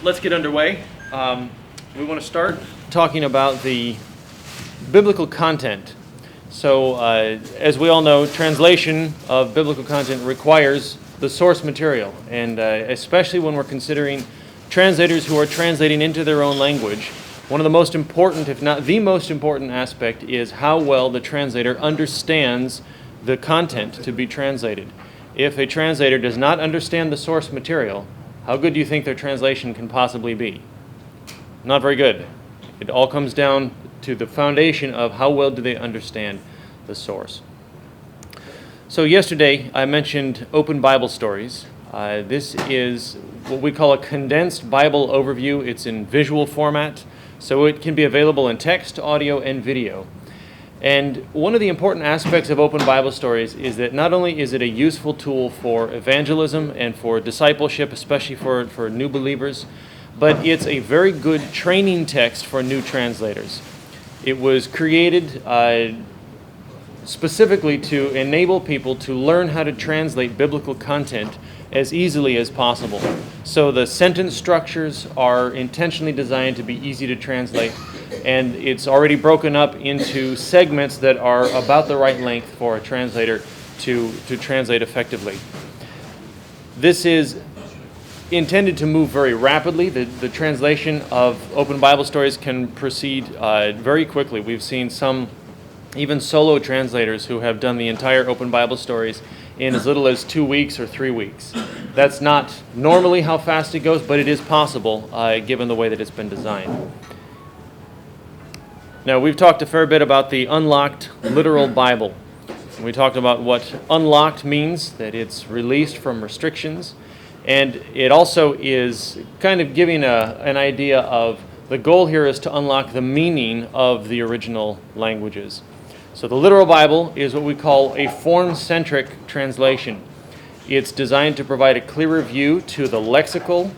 let's get underway. We want to start talking about the biblical content. So, as we all know, translation of biblical content requires the source material, and especially when we're considering translators who are translating into their own language, one of the most important, if not the most important aspect, is how well the translator understands the content to be translated. If a translator does not understand the source material, how good do you think their translation can possibly be? Not very good. It all comes down to the foundation of how well do they understand the source. So yesterday I mentioned Open Bible Stories. This is what we call a condensed Bible overview. It's in visual format, so it can be available in text, audio, and video. And one of the important aspects of Open Bible Stories is that not only is it a useful tool for evangelism and for discipleship, especially for new believers, but it's a very good training text for new translators. It was created specifically to enable people to learn how to translate biblical content as easily as possible. So the sentence structures are intentionally designed to be easy to translate, and it's already broken up into segments that are about the right length for a translator to translate effectively. This is intended to move very rapidly. The translation of Open Bible Stories can proceed very quickly. We've seen some even solo translators who have done the entire Open Bible Stories in as little as 2 weeks or 3 weeks. That's not normally how fast it goes, but it is possible given the way that it's been designed. Now, we've talked a fair bit about the Unlocked Literal Bible. We talked about what unlocked means, that it's released from restrictions. And it also is kind of giving an idea of the goal here is to unlock the meaning of the original languages. So the literal Bible is what we call a form-centric translation. It's designed to provide a clearer view to the lexical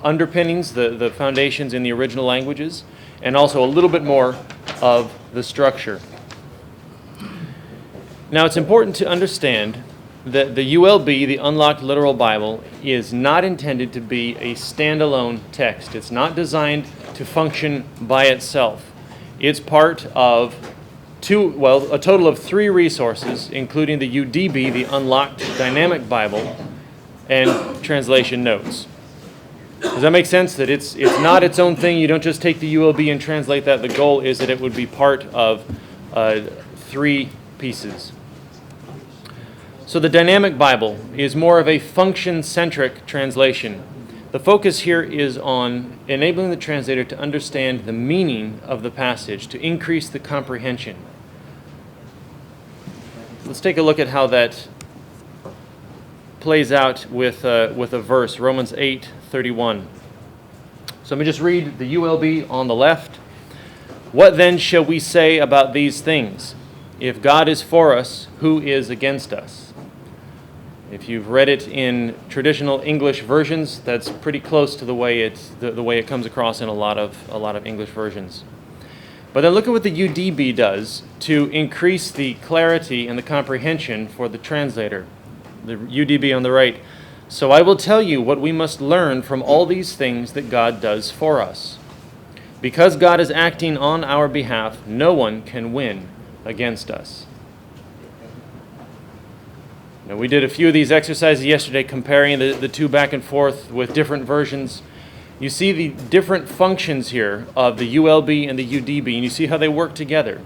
underpinnings, the foundations in the original languages, and also a little bit more of the structure. Now, it's important to understand that the ULB, the Unlocked Literal Bible, is not intended to be a standalone text. It's not designed to function by itself. It's part of a total of 3 resources, including the UDB, the Unlocked Dynamic Bible, and translation notes. Does that make sense? That it's not its own thing. You don't just take the ULB and translate that. The goal is that it would be part of 3 pieces. So the Dynamic Bible is more of a function-centric translation. The focus here is on enabling the translator to understand the meaning of the passage, to increase the comprehension. Let's take a look at how that plays out with a verse, Romans 8:31. So let me just read the ULB on the left. What then shall we say about these things? If God is for us, who is against us? If you've read it in traditional English versions, that's pretty close to the way it comes across in a lot of English versions. But then look at what the UDB does to increase the clarity and the comprehension for the translator. The UDB on the right. So I will tell you what we must learn from all these things that God does for us. Because God is acting on our behalf, no one can win against us. Now, we did a few of these exercises yesterday comparing the 2 back and forth with different versions. You see the different functions here of the ULB and the UDB, and you see how they work together.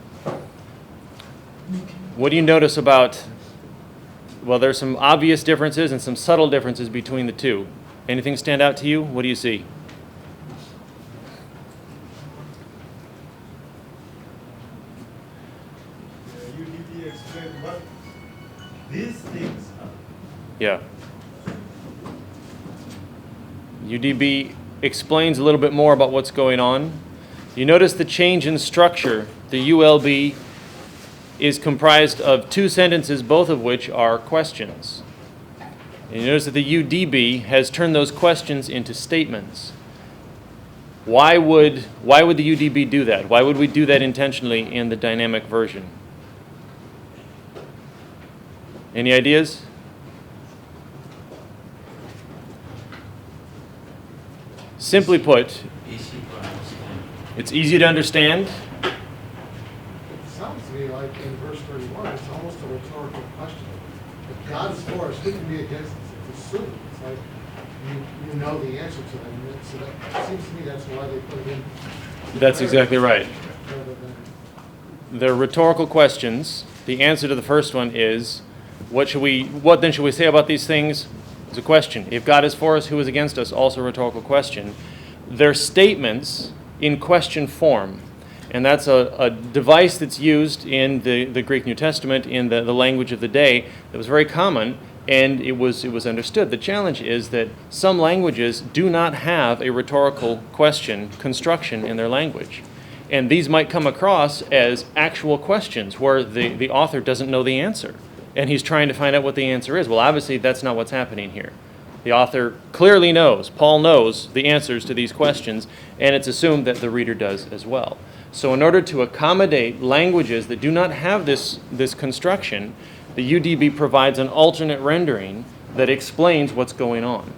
What do you notice about, well, there's some obvious differences and some subtle differences between the two. Anything stand out to you? What do you see? UDB explain what these things are. Yeah. UDB explains a little bit more about what's going on. You notice the change in structure. The ULB is comprised of 2 sentences, both of which are questions. And you notice that the UDB has turned those questions into statements. Why would the UDB do that? Why would we do that intentionally in the dynamic version? Any ideas? Simply put, Easy to understand. it's easy to understand. It sounds to me like in verse 31, it's almost a rhetorical question. If God is for us, who can be against us? It's assumed. It's like you know the answer to them. So that seems to me that's why they put it in. That's exactly right. Rather than, They're rhetorical questions. The answer to the first one is, what then should we say about these things? It's a question. If God is for us, who is against us? Also a rhetorical question. They're statements in question form. And that's a device that's used in the Greek New Testament, in the language of the day, that was very common, and it was understood. The challenge is that some languages do not have a rhetorical question construction in their language. And these might come across as actual questions where the author doesn't know the answer, and he's trying to find out what the answer is. Well, obviously, that's not what's happening here. The author clearly knows, Paul knows the answers to these questions, and it's assumed that the reader does as well. So in order to accommodate languages that do not have this construction, the UDB provides an alternate rendering that explains what's going on.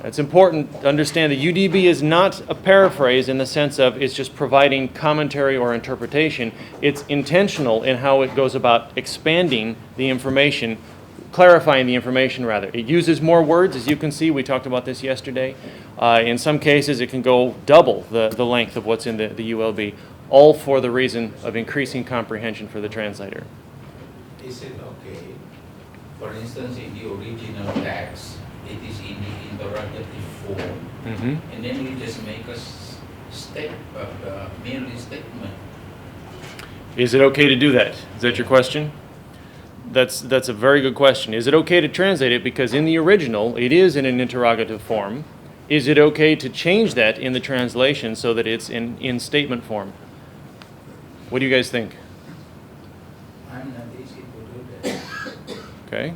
It's important to understand that UDB is not a paraphrase in the sense of it's just providing commentary or interpretation. It's intentional in how it goes about expanding the information, clarifying the information rather. It uses more words, as you can see. We talked about this yesterday. In some cases, it can go double the length of what's in the ULB, all for the reason of increasing comprehension for the translator. Is it okay? For instance, in the original text, it is in the interrogative form, and then we just make a merely statement. Is it okay to do that? Is that your question? That's a very good question. Is it okay to translate it? Because in the original, it is in an interrogative form. Is it okay to change that in the translation so that it's in statement form? What do you guys think? I'm not easy to do that. Okay.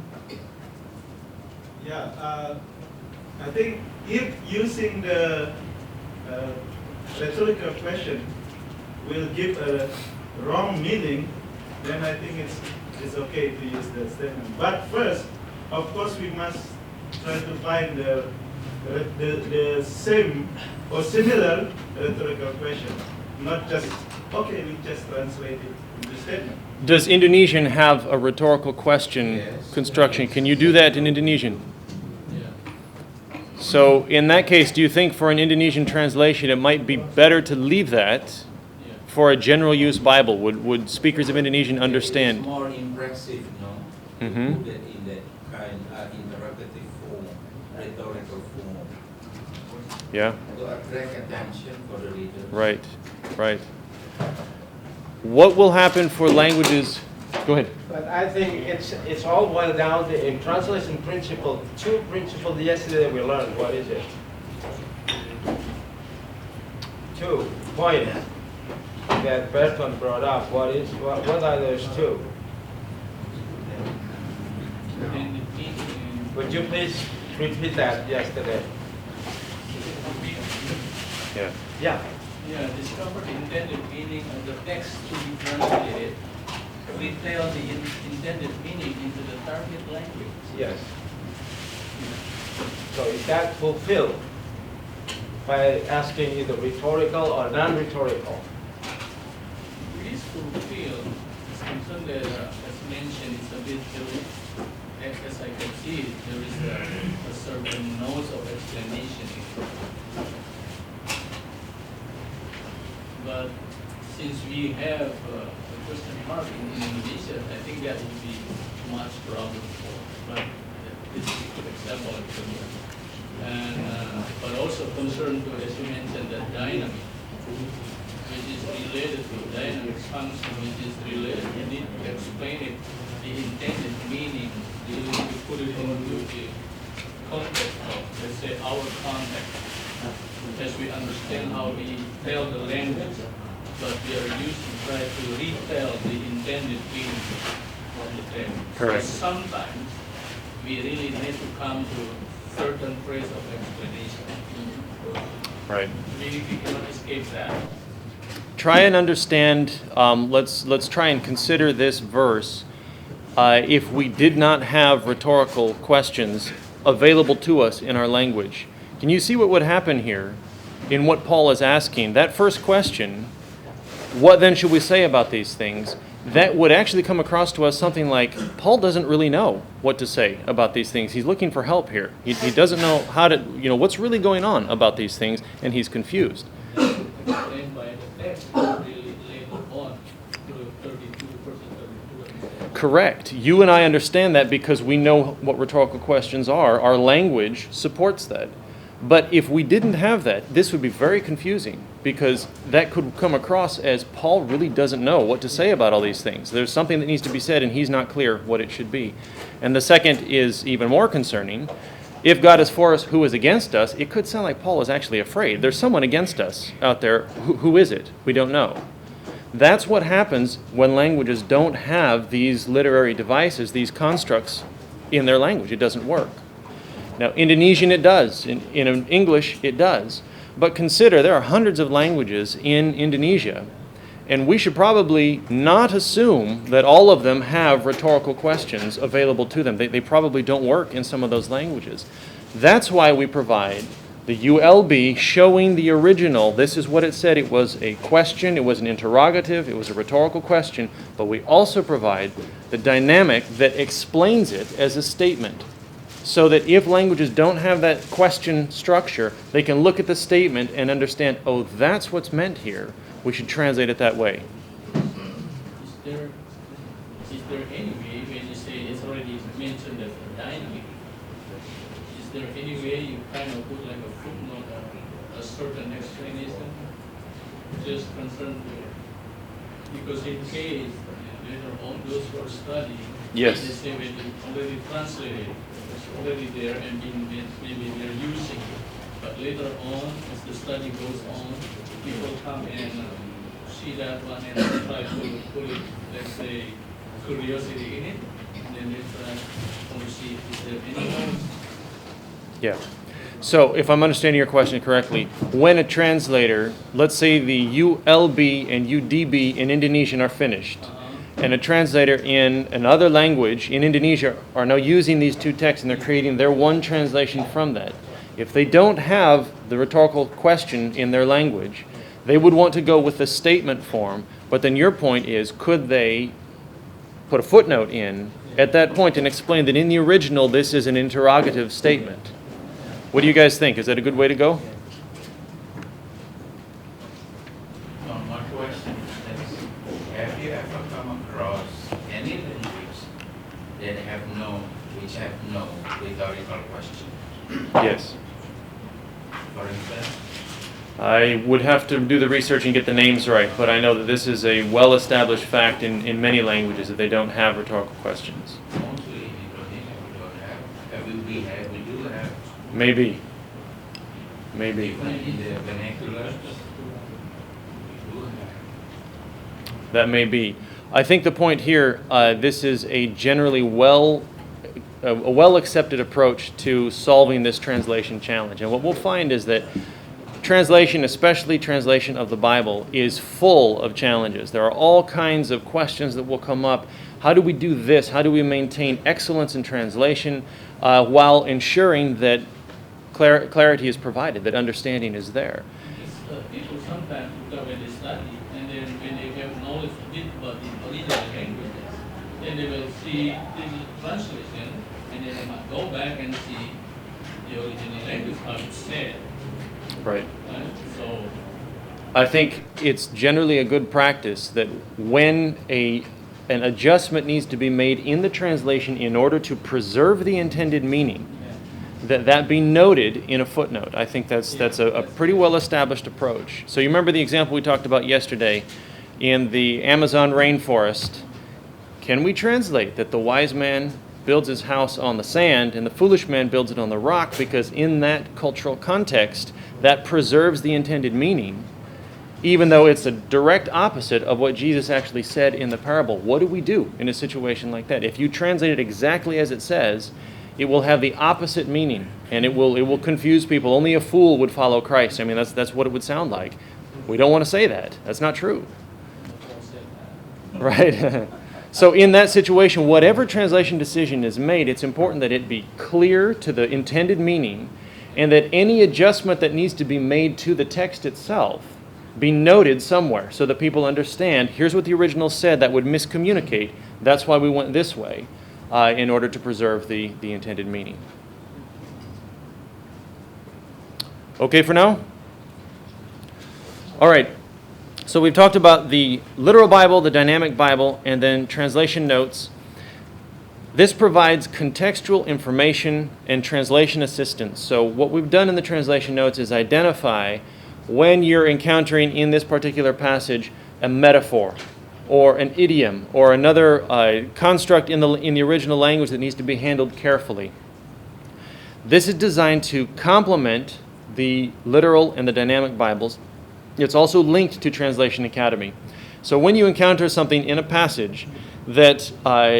Yeah, I think if using the rhetorical question will give a wrong meaning, then I think it's okay to use that statement. But first, of course, we must try to find the same or similar rhetorical question, not just, okay, we just translate it into statement. Does Indonesian have a rhetorical question Yes. construction? Can you do that in Indonesian? Yeah. So in that case, do you think for an Indonesian translation it might be better to leave that Yeah. for a general use Bible? Would speakers of Indonesian It's understand? more impressive, no? To Mhm. put it in that kind interrogative form, rhetorical form, Yeah, to attract attention for the reader. right, right. What will happen for languages? Go ahead. But I think it's all boiled down to in translation principle, two principles yesterday we learned. What is it? 2 points that Bertrand brought up. What are those two? Would you please repeat that yesterday? Yeah. Yeah. Yeah, discover the intended meaning of the text to be translated. Retell the intended meaning into the target language. Yes. So is that fulfilled by asking either rhetorical or non-rhetorical? It is fulfilled. It's concerned that, as mentioned, it's a bit, as I can see, there is a certain note of explanation. But since we have a question mark in Indonesia, I think that would be much problem for. But this is a good example of it. And but also concerned to, as you mentioned, the dynamic, which is related to dynamic function, which is related. You need to explain it, the intended meaning. You need to put it into the context of, let's say, our context. As we understand how we tell the language, but we are used to try to retell the intended meaning of the text. Correct. So sometimes we really need to come to certain phrase of explanation. Right. We cannot escape that. Try and understand. Let's try and consider this verse. If we did not have rhetorical questions available to us in our language, Can you see what would happen here in what Paul is asking? That first question, what then should we say about these things? That would actually come across to us something like, Paul doesn't really know what to say about these things. He's looking for help here. He doesn't know how to, what's really going on about these things, and he's confused. Explained by the text, really later on, through 32, verse 32. Correct. You and I understand that because we know what rhetorical questions are. Our language supports that. But if we didn't have that, this would be very confusing because that could come across as Paul really doesn't know what to say about all these things. There's something that needs to be said and he's not clear what it should be. And the second is even more concerning. If God is for us, who is against us? It could sound like Paul is actually afraid. There's someone against us out there. Who is it? We don't know. That's what happens when languages don't have these literary devices, these constructs in their language. It doesn't work. Now, Indonesian it does. In English it does. But consider there are hundreds of languages in Indonesia, and we should probably not assume that all of them have rhetorical questions available to them. They probably don't work in some of those languages. That's why we provide the ULB showing the original. This is what it said. It was a question, it was an interrogative, it was a rhetorical question, but we also provide the dynamic that explains it as a statement. So that if languages don't have that question structure, they can look at the statement and understand, oh, that's what's meant here. We should translate it that way. Is there any way when you say it's already mentioned as a dynamic, is there any way you kind of put like a footnote or a certain explanation just concerned with, because in case later on those who are studying, Yes. they say when you already translated, it's already there and maybe they're using it. But later on, as the study goes on, people come and see that one and try to put it, let's say, curiosity in it, and then they try to see if there any more. Yeah. So if I'm understanding your question correctly, when a translator, let's say the ULB and UDB in Indonesian are finished, and a translator in another language in Indonesia are now using these two texts and they're creating their one translation from that. If they don't have the rhetorical question in their language, they would want to go with the statement form, but then your point is, could they put a footnote in at that point and explain that in the original this is an interrogative statement? What do you guys think? Is that a good way to go? My question is, have you ever come across any language that which have no rhetorical question? Yes. For instance, I would have to do the research and get the names right, but I know that this is a well-established fact in many languages that they don't have rhetorical questions. mostly in Indonesia we don't have. We do have. Maybe. Maybe. Even in the vernacular, we do have. That may be. I think the point here, this is a generally a well-accepted approach to solving this translation challenge. And what we'll find is that translation, especially translation of the Bible, is full of challenges. There are all kinds of questions that will come up. How do we do this? How do we maintain excellence in translation while ensuring that clarity is provided, that understanding is there? People sometimes when they study, and then when they have knowledge a bit about the original languages, then they will see the translation, and then they might go back and see the original language, how it's said. Right. Right? So, I think it's generally a good practice that when an adjustment needs to be made in the translation in order to preserve the intended meaning, that be noted in a footnote. I think that's a pretty well-established approach. So you remember the example we talked about yesterday in the Amazon rainforest. Can we translate that the wise man builds his house on the sand and the foolish man builds it on the rock, because in that cultural context, that preserves the intended meaning, even though it's a direct opposite of what Jesus actually said in the parable? What do we do in a situation like that? If you translate it exactly as it says, it will have the opposite meaning, and it will confuse people. Only a fool would follow Christ. I mean, that's what it would sound like. We don't want to say that. That's not true. Right? So in that situation, whatever translation decision is made, it's important that it be clear to the intended meaning, and that any adjustment that needs to be made to the text itself be noted somewhere so that people understand, here's what the original said that would miscommunicate. That's why we went this way, in order to preserve the intended meaning. Okay for now? All right. So we've talked about the literal Bible, the dynamic Bible, and then translation notes. This provides contextual information and translation assistance. So what we've done in the translation notes is identify when you're encountering in this particular passage a metaphor or an idiom or another construct in the original language that needs to be handled carefully. This is designed to complement the literal and the dynamic Bibles. It's also linked to Translation Academy. So when you encounter something in a passage that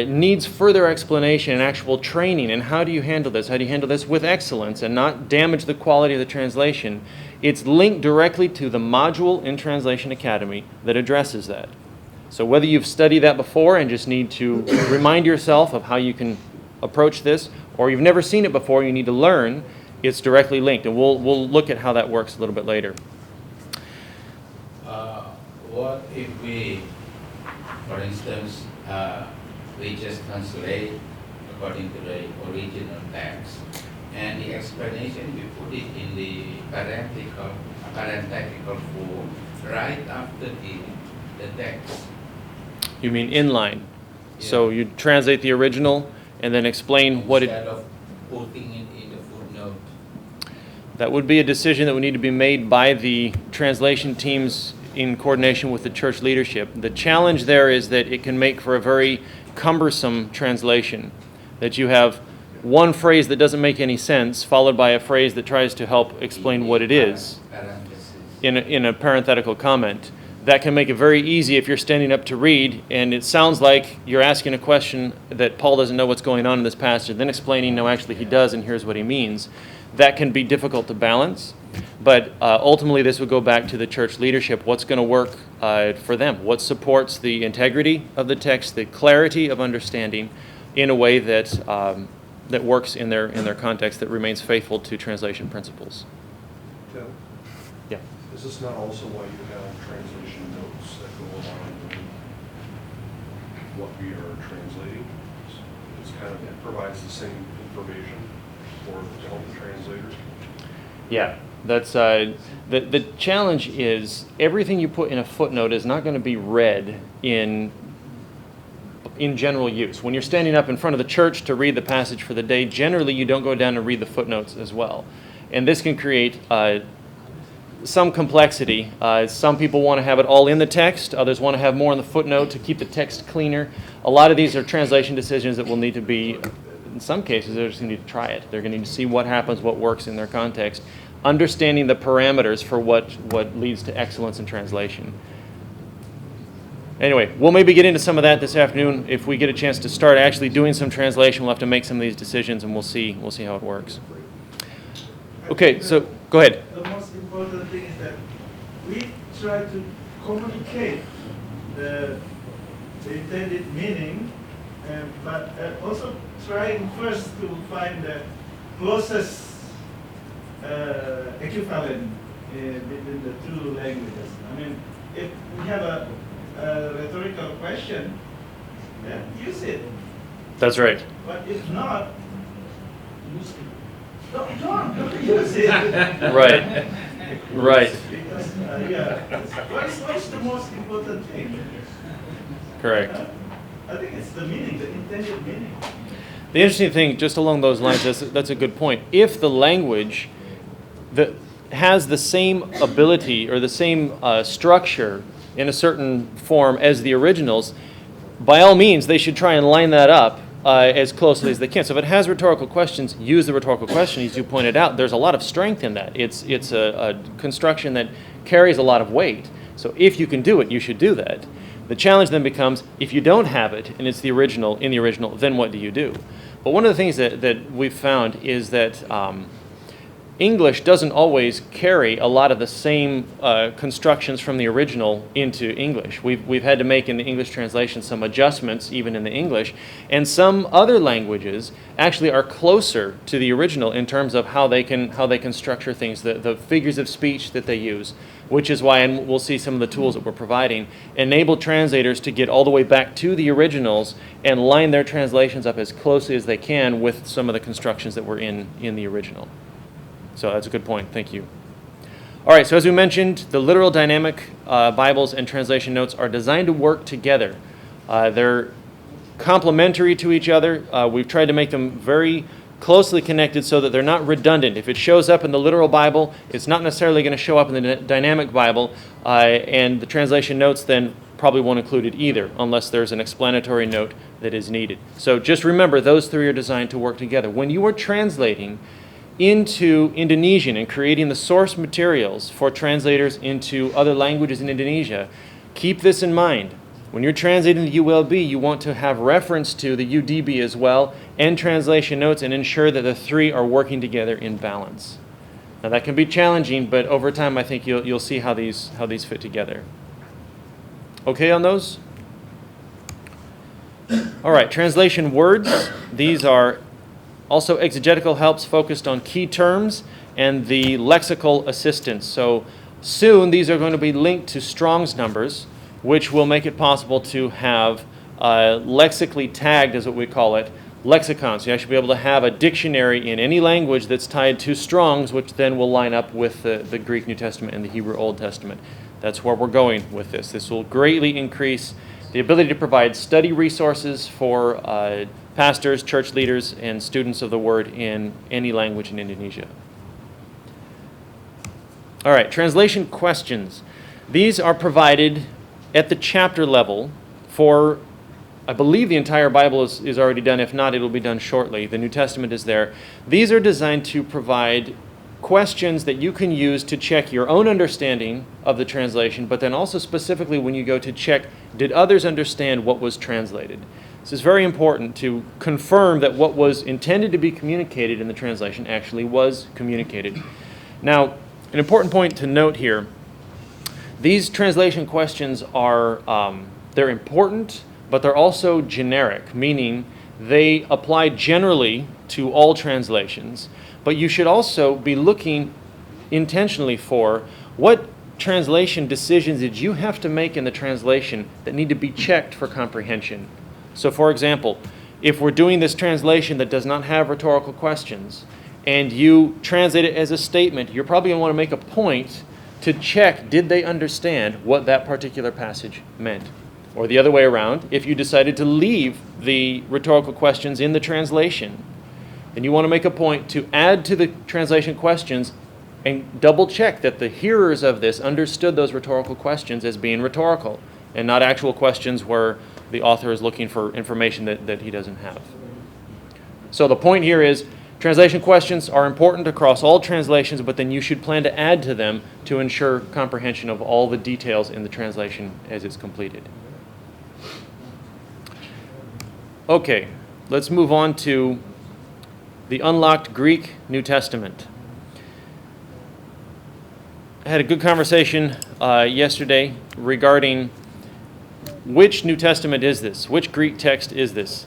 needs further explanation and actual training, and how do you handle this? How do you handle this with excellence and not damage the quality of the translation? It's linked directly to the module in Translation Academy that addresses that. So whether you've studied that before and just need to remind yourself of how you can approach this, or you've never seen it before, you need to learn, it's directly linked. And we'll look at how that works a little bit later. What if we, for instance, we just translate according to the original text, and the explanation we put it in the parenthetical form right after the text? You mean inline? So you translate the original and then explain what it... Instead of putting it in the footnote. That would be a decision that would need to be made by the translation teams in coordination with the church leadership. The challenge there is that it can make for a very cumbersome translation, that you have one phrase that doesn't make any sense followed by a phrase that tries to help explain what it is in a parenthetical comment. That can make it very easy if you're standing up to read and it sounds like you're asking a question that Paul doesn't know what's going on in this passage, and then explaining, no, actually he does, and here's what he means. That can be difficult to balance, but ultimately this would go back to the church leadership. What's going to work for them? What supports the integrity of the text, the clarity of understanding in a way that that works in their context, that remains faithful to translation principles? Tim, Yeah. is this not also why you have translation notes that go along with what we are translating? It's kind of, it provides the same information for to help the translators. Yeah, that's the challenge is everything you put in a footnote is not going to be read in general use. When you're standing up in front of the church to read the passage for the day, generally you don't go down and read the footnotes as well. And this can create some complexity. Some people want to have it all in the text. Others want to have more in the footnote to keep the text cleaner. A lot of these are translation decisions that will need to be, in some cases, they're just going to need to try it. They're going to need to see what happens, what works in their context, understanding the parameters for what leads to excellence in translation. Anyway, we'll maybe get into some of that this afternoon. If we get a chance to start actually doing some translation, we'll have to make some of these decisions, and we'll see how it works. Okay, so go ahead. The most important thing is that we try to communicate the intended meaning, but also trying first to find the closest equivalent between the two languages. I mean, if we have a rhetorical question, then use it. That's right. But if not, use it. Don't use it. Right. Right. Because, what's the most important thing? Correct. I think it's the meaning, the intended meaning. The interesting thing, just along those lines, that's a good point. If the language that has the same ability or the same structure in a certain form as the originals, by all means, they should try and line that up as closely as they can. So if it has rhetorical questions, use the rhetorical question. As you pointed out, there's a lot of strength in that. It's a construction that carries a lot of weight. So if you can do it, you should do that. The challenge then becomes, if you don't have it and it's the original, then what do you do? But one of the things that we've found is that English doesn't always carry a lot of the same constructions from the original into English. We've had to make in the English translation some adjustments even in the English, and some other languages actually are closer to the original in terms of how they can structure things, the figures of speech that they use, which is why, and we'll see some of the tools that we're providing, enable translators to get all the way back to the originals and line their translations up as closely as they can with some of the constructions that were in the original. So that's a good point. Thank you. All right, so as we mentioned, the literal dynamic Bibles and translation notes are designed to work together. They're complementary to each other. We've tried to make them very closely connected so that they're not redundant. If it shows up in the literal Bible, it's not necessarily going to show up in the dynamic Bible, and the translation notes then probably won't include it either, unless there's an explanatory note that is needed. So just remember, those three are designed to work together. When you are translating into Indonesian and creating the source materials for translators into other languages in Indonesia, keep this in mind. When you're translating the ULB, you want to have reference to the UDB as well and translation notes and ensure that the three are working together in balance. Now that can be challenging, but over time I think you'll see how these fit together. Okay on those? All right, translation words. These are also exegetical helps focused on key terms and the lexical assistance. So soon these are going to be linked to Strong's numbers, which will make it possible to have lexically tagged, is what we call it, lexicons. You actually be able to have a dictionary in any language that's tied to Strong's, which then will line up with the Greek New Testament and the Hebrew Old Testament. That's where we're going with this. This will greatly increase the ability to provide study resources for pastors, church leaders, and students of the Word in any language in Indonesia. All right, translation questions. These are provided at the chapter level for, I believe the entire Bible is already done. If not, it will be done shortly. The New Testament is there. These are designed to provide questions that you can use to check your own understanding of the translation, but then also specifically when you go to check, did others understand what was translated? This is very important to confirm that what was intended to be communicated in the translation actually was communicated. Now, an important point to note here, these translation questions are, they're important, but they're also generic, meaning they apply generally to all translations, but you should also be looking intentionally for what translation decisions did you have to make in the translation that need to be checked for comprehension. So for example, if we're doing this translation that does not have rhetorical questions, and you translate it as a statement, you're probably going to want to make a point to check, did they understand what that particular passage meant? Or the other way around, if you decided to leave the rhetorical questions in the translation, then you want to make a point to add to the translation questions and double check that the hearers of this understood those rhetorical questions as being rhetorical and not actual questions where the author is looking for information that he doesn't have. So the point here is translation questions are important across all translations, but then you should plan to add to them to ensure comprehension of all the details in the translation as it's completed. Okay, let's move on to the unlocked Greek New Testament. I had a good conversation yesterday regarding which New Testament is this? Which Greek text is this?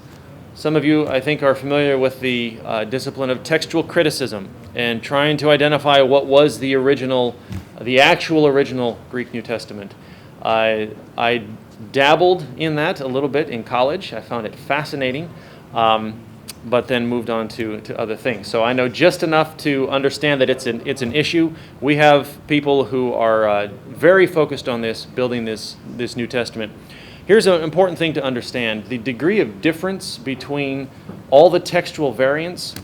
Some of you, I think, are familiar with the discipline of textual criticism and trying to identify what was the actual original Greek New Testament. I dabbled in that a little bit in college. I found it fascinating, but then moved on to other things. So I know just enough to understand that it's an issue. We have people who are very focused on this, building this New Testament. Here's an important thing to understand. The degree of difference between all the textual variants,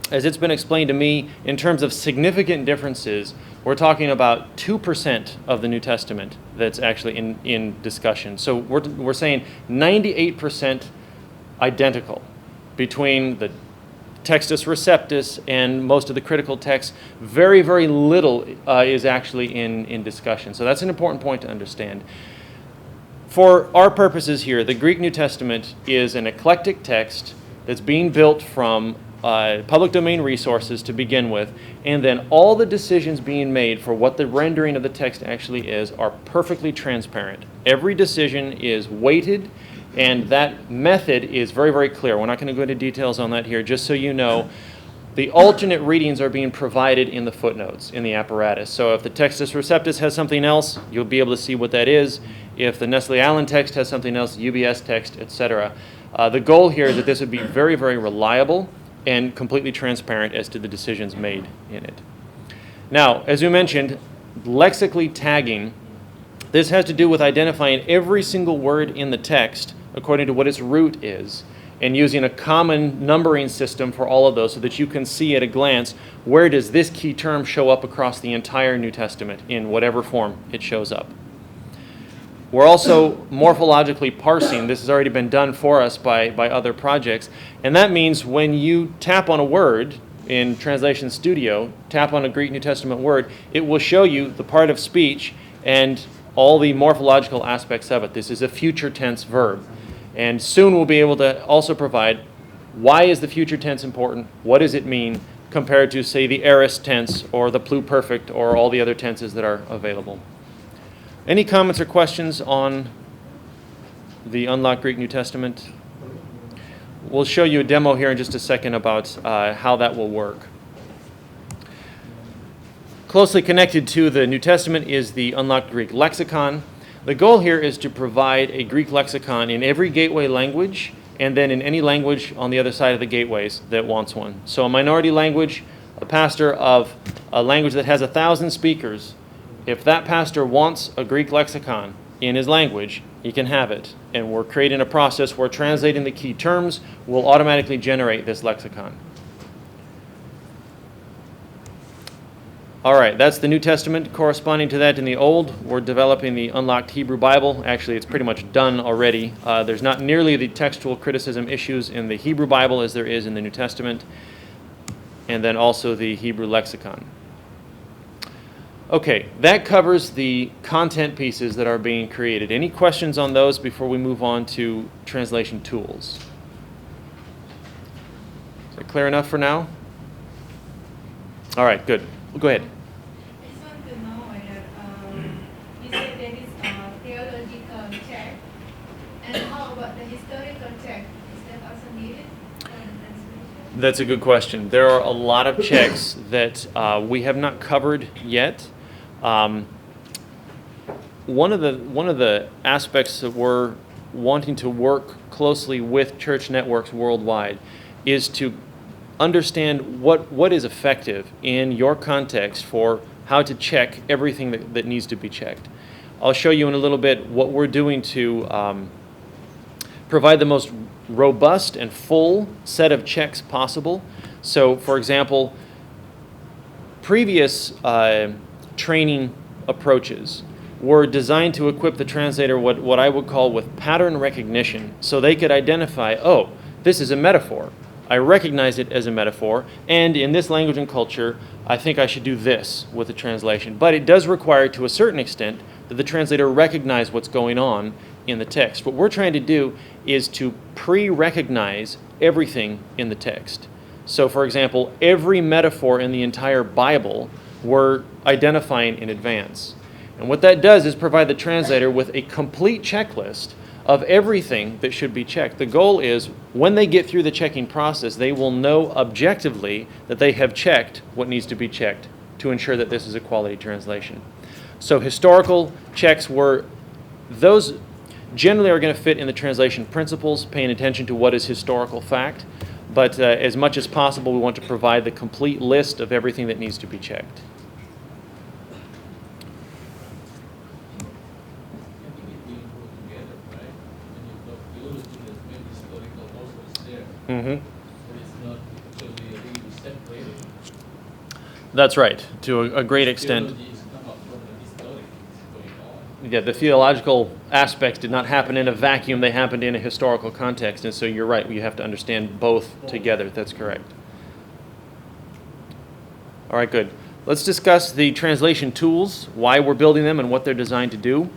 as it's been explained to me, in terms of significant differences, we're talking about 2% of the New Testament that's actually in discussion. So we're saying 98% identical between the Textus Receptus and most of the critical texts. Very, very little is actually in discussion. So that's an important point to understand. For our purposes here, the Greek New Testament is an eclectic text that's being built from public domain resources to begin with, and then all the decisions being made for what the rendering of the text actually is are perfectly transparent. Every decision is weighted, and that method is very, very clear. We're not going to go into details on that here, just so you know. The alternate readings are being provided in the footnotes in the apparatus. So if the Textus Receptus has something else, you'll be able to see what that is. If the Nestle-Aland text has something else, UBS text, etc. The goal here is that this would be very, very reliable and completely transparent as to the decisions made in it. Now, as we mentioned, lexically tagging, this has to do with identifying every single word in the text according to what its root is, and using a common numbering system for all of those so that you can see at a glance where does this key term show up across the entire New Testament in whatever form it shows up. We're also morphologically parsing. This has already been done for us by other projects, and that means when you tap on a word in Translation Studio, tap on a Greek New Testament word, it will show you the part of speech and all the morphological aspects of it. This is a future tense verb. And soon we'll be able to also provide why is the future tense important, what does it mean compared to, say, the aorist tense or the pluperfect or all the other tenses that are available. Any comments or questions on the Unlocked Greek New Testament? We'll show you a demo here in just a second about how that will work. Closely connected to the New Testament is the Unlocked Greek Lexicon. The goal here is to provide a Greek lexicon in every gateway language and then in any language on the other side of the gateways that wants one. So a minority language, a pastor of a language that has 1,000 speakers, if that pastor wants a Greek lexicon in his language, he can have it. And we're creating a process where translating the key terms will automatically generate this lexicon. All right, that's the New Testament. Corresponding to that in the Old, we're developing the Unlocked Hebrew Bible. Actually, it's pretty much done already. There's not nearly the textual criticism issues in the Hebrew Bible as there is in the New Testament, and then also the Hebrew lexicon. Okay, that covers the content pieces that are being created. Any questions on those before we move on to translation tools? Is that clear enough for now? All right, good. Go ahead. I just want to know whether you said there is a theological check, and how about the historical check? Is that also needed for the translation? That's a good question. There are a lot of checks that we have not covered yet. One of the aspects that we're wanting to work closely with church networks worldwide is to understand what is effective in your context for how to check everything that needs to be checked. I'll show you in a little bit what we're doing to provide the most robust and full set of checks possible. So, for example, previous training approaches were designed to equip the translator what I would call with pattern recognition, so they could identify, oh, this is a metaphor. I recognize it as a metaphor, and in this language and culture, I think I should do this with the translation. But it does require, to a certain extent, that the translator recognize what's going on in the text. What we're trying to do is to pre-recognize everything in the text. So, for example, every metaphor in the entire Bible we're identifying in advance. And what that does is provide the translator with a complete checklist of everything that should be checked. The goal is when they get through the checking process, they will know objectively that they have checked what needs to be checked to ensure that this is a quality translation. So historical checks those generally are going to fit in the translation principles, paying attention to what is historical fact. But as much as possible, we want to provide the complete list of everything that needs to be checked. I think it will go together, right? When you talk theology, there's maybe historical also is there, Mm-hmm. but it's not totally really separated. That's right, to a great extent. Theology is come up from the historic that's going on. Yeah, the theological aspects did not happen in a vacuum. They happened in a historical context. And so you're right, you have to understand both together. That's correct. All right, good. Let's discuss the translation tools, why we're building them, and what they're designed to do.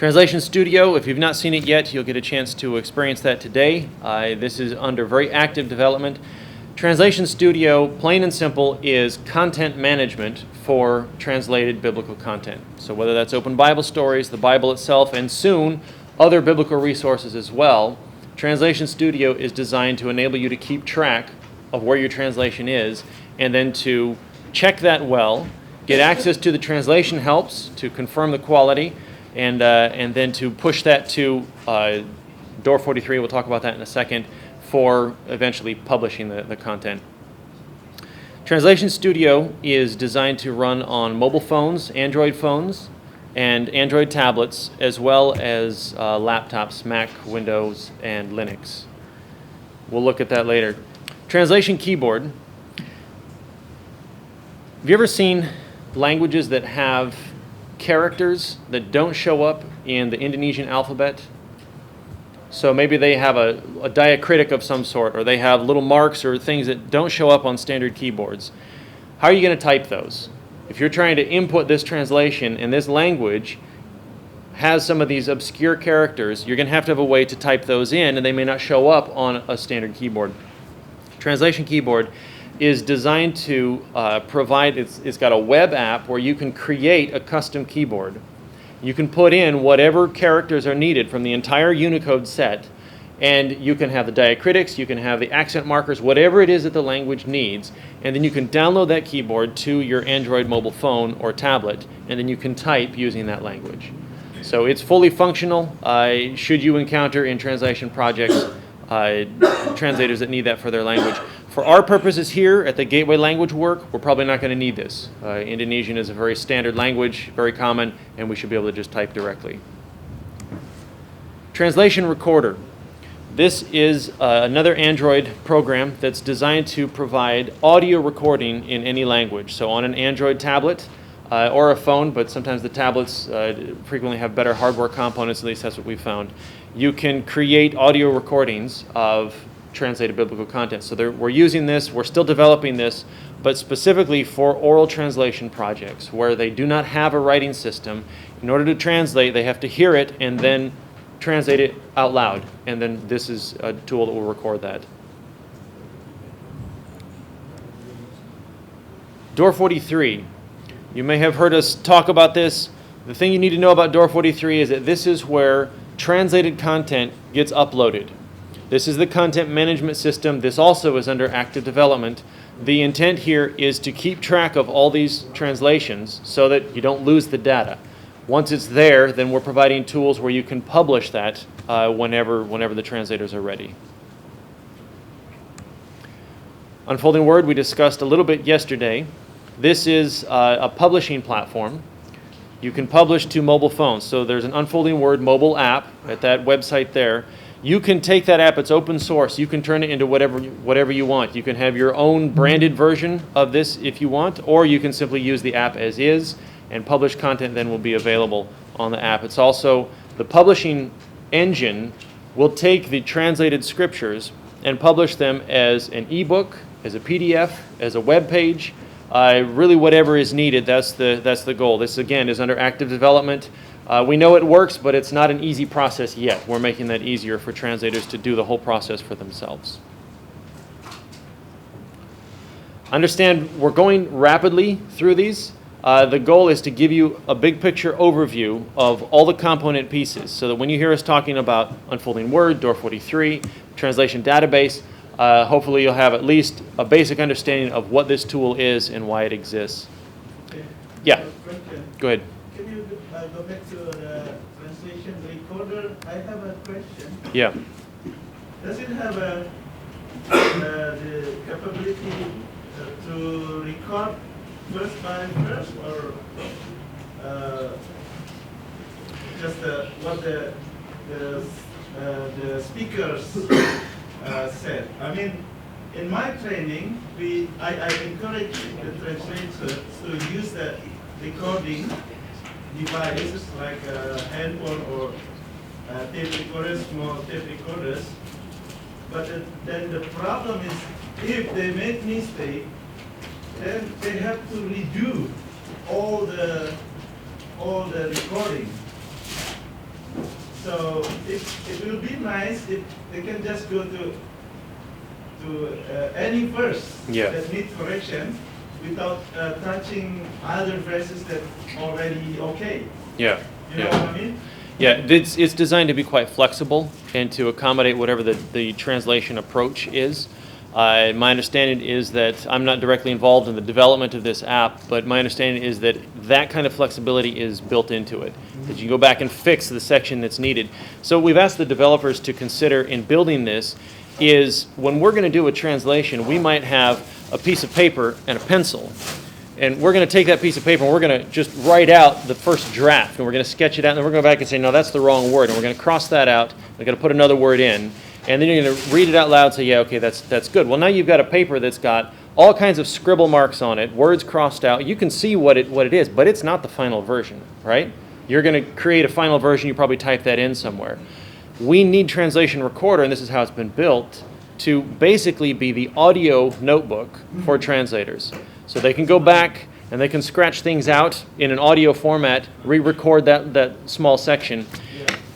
Translation Studio, if you've not seen it yet, you'll get a chance to experience that today. This is under very active development. Translation Studio, plain and simple, is content management for translated biblical content. So whether that's open Bible stories, the Bible itself, and soon other biblical resources as well, Translation Studio is designed to enable you to keep track of where your translation is and then to check that well, get access to the translation helps to confirm the quality, and then to push that to Door 43, we'll talk about that in a second, for eventually publishing the content. Translation Studio is designed to run on mobile phones, Android phones, and Android tablets, as well as laptops, Mac, Windows, and Linux. We'll look at that later. Translation Keyboard. Have you ever seen languages that have characters that don't show up in the Indonesian alphabet? So maybe they have a diacritic of some sort, or they have little marks or things that don't show up on standard keyboards. How are you going to type those? If you're trying to input this translation and this language has some of these obscure characters, you're going to have a way to type those in, and they may not show up on a standard keyboard. Translation Keyboard is designed to provide, it's got a web app where you can create a custom keyboard. You can put in whatever characters are needed from the entire Unicode set, and you can have the diacritics, you can have the accent markers, whatever it is that the language needs, and then you can download that keyboard to your Android mobile phone or tablet, and then you can type using that language. So it's fully functional. Should you encounter in translation projects translators that need that for their language. For our purposes here at the Gateway Language Work, we're probably not going to need this. Indonesian is a very standard language, very common, and we should be able to just type directly. Translation Recorder. This is another Android program that's designed to provide audio recording in any language. So on an Android tablet or a phone, but sometimes the tablets frequently have better hardware components, at least that's what we found. You can create audio recordings of translated biblical content. So we're using this, we're still developing this, but specifically for oral translation projects where they do not have a writing system. In order to translate, they have to hear it and then translate it out loud. And then this is a tool that will record that. Door 43. You may have heard us talk about this. The thing you need to know about Door 43 is that this is where translated content gets uploaded. This is the content management system. This also is under active development. The intent here is to keep track of all these translations so that you don't lose the data. Once it's there, then we're providing tools where you can publish that whenever the translators are ready. Unfolding Word we discussed a little bit yesterday. This is a publishing platform. You can publish to mobile phones. So there's an Unfolding Word mobile app at that website there. You can take that app, it's open source. You can turn it into whatever you want. You can have your own branded version of this if you want, or you can simply use the app as is, and published content then will be available on the app. It's also, the publishing engine will take the translated scriptures and publish them as an ebook, as a PDF, as a web page, really whatever is needed. That's the goal. This again is under active development. We know it works, but it's not an easy process yet. We're making that easier for translators to do the whole process for themselves. Understand we're going rapidly through these. The goal is to give you a big picture overview of all the component pieces so that when you hear us talking about Unfolding Word, Door 43, Translation Database, hopefully you'll have at least a basic understanding of what this tool is and why it exists. Okay. Yeah, Question. go ahead. Can you go back to the translation recorder? I have a question. Yeah. Does it have the capability to record verse by verse, or just what the speakers said? I mean, in my training, I encourage the translators to use the recording devices like a handphone or tape recorders, small tape recorders. But then the problem is, if they make mistake, then they have to redo all the recording. So it will be nice if they can just go to any verse Yeah. that needs correction without touching other verses that already okay. Yeah. You know what I mean? Yeah, it's designed to be quite flexible and to accommodate whatever the translation approach is. My understanding is that I'm not directly involved in the development of this app, but my understanding is that that kind of flexibility is built into it, that you go back and fix the section that's needed. So we've asked the developers to consider in building this is when we're going to do a translation, we might have a piece of paper and a pencil. And we're going to take that piece of paper and we're going to just write out the first draft and we're going to sketch it out and then we're going to go back and say, no, that's the wrong word. And we're going to cross that out. We're going to put another word in. And then you're going to read it out loud and say, yeah, okay, that's good. Well, now you've got a paper that's got all kinds of scribble marks on it, words crossed out. You can see what it is, but it's not the final version, right? You're going to create a final version. You probably type that in somewhere. We need Translation Recorder, and this is how it's been built, to basically be the audio notebook for translators. So they can go back and they can scratch things out in an audio format, re-record that small section.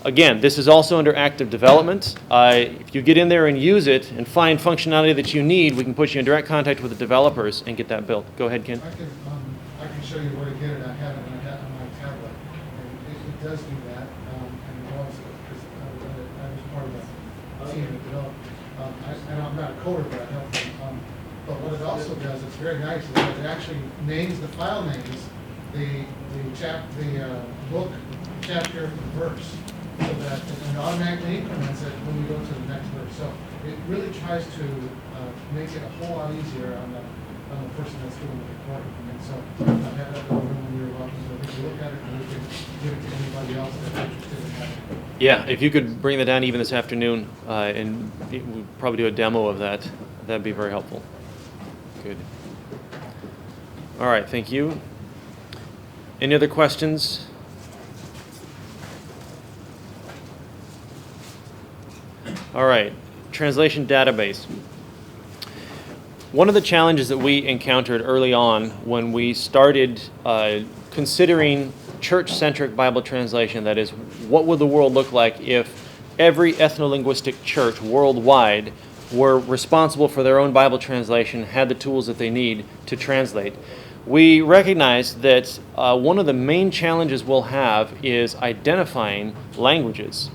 Again, this is also under active development. If you get in there and use it and find functionality that you need, we can put you in direct contact with the developers and get that built. Go ahead, Ken. I can show you where to get it. I have it on my tablet. And it does do that. And it also, because I was part of the team that developed. And I'm not a coder, but I help them. But what it also does, it's very nice, is that it actually names the file names, the book, chapter, and verse, so that it automatically increments it when we go to the next verse. So it really tries to make it a whole lot easier on the person that's doing the recording. And so I have that over when we were welcome to take a look at it, and we can give it to anybody else that's interested in having it. Yeah, if you could bring that down even this afternoon, and we'll probably do a demo of that, that'd be very helpful. Good. All right, thank you. Any other questions? All right, translation database. One of the challenges that we encountered early on when we started considering church-centric Bible translation, that is, what would the world look like if every ethno-linguistic church worldwide were responsible for their own Bible translation, had the tools that they need to translate. We recognize that one of the main challenges we'll have is identifying languages.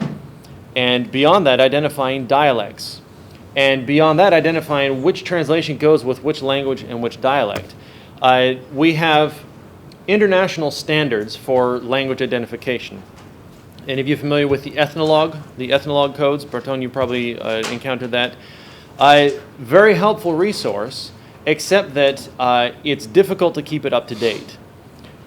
And beyond that, identifying dialects. And beyond that, identifying which translation goes with which language and which dialect. We have international standards for language identification. Any of you familiar with the ethnologue codes? Bertone, you probably encountered that. Very helpful resource, except that it's difficult to keep it up to date.